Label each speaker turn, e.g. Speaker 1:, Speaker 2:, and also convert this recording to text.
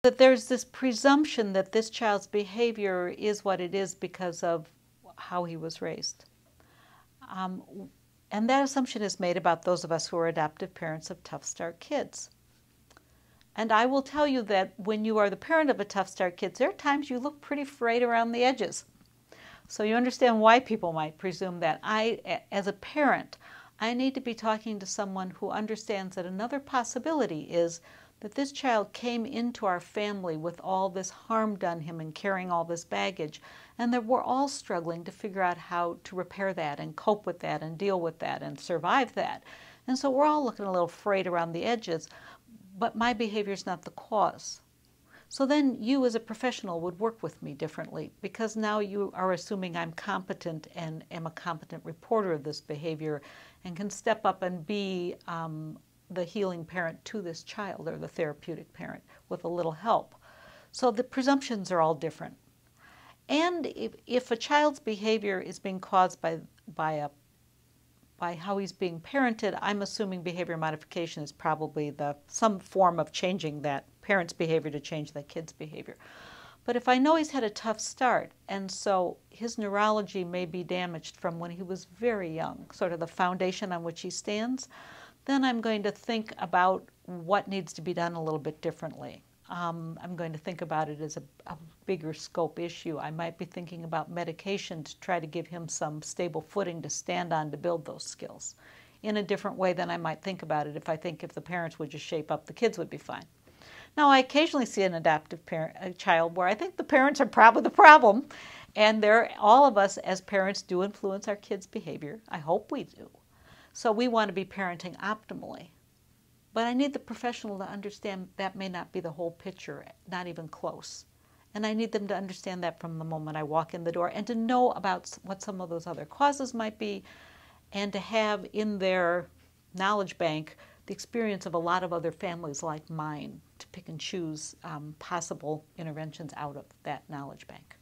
Speaker 1: that there's this presumption that this child's behavior is what it is because of how he was raised. And that assumption is made about those of us who are adoptive parents of Tough Start kids. And I will tell you that when you are the parent of a Tough Start kid, there are times you look pretty frayed around the edges. So you understand why people might presume that. As a parent, I need to be talking to someone who understands that another possibility is that this child came into our family with all this harm done him and carrying all this baggage, and that we're all struggling to figure out how to repair that and cope with that and deal with that and survive that. And so we're all looking a little frayed around the edges, but my behavior is not the cause. So then you as a professional would work with me differently, because now you are assuming I'm competent and am a competent reporter of this behavior and can step up and be the healing parent to this child, or the therapeutic parent, with a little help. So the presumptions are all different. And if a child's behavior is being caused by how he's being parented, I'm assuming behavior modification is probably some form of changing that parent's behavior to change that kid's behavior. But if I know he's had a tough start, and so his neurology may be damaged from when he was very young, sort of the foundation on which he stands, then I'm going to think about what needs to be done a little bit differently. I'm going to think about it as a bigger scope issue. I might be thinking about medication to try to give him some stable footing to stand on to build those skills in a different way than I might think about it if I think if the parents would just shape up, the kids would be fine. Now, I occasionally see an adoptive child where I think the parents are probably the problem, and all of us as parents do influence our kids' behavior. I hope we do. So we want to be parenting optimally. But I need the professional to understand that may not be the whole picture, not even close. And I need them to understand that from the moment I walk in the door, and to know about what some of those other causes might be, and to have in their knowledge bank the experience of a lot of other families like mine to pick and choose possible interventions out of that knowledge bank.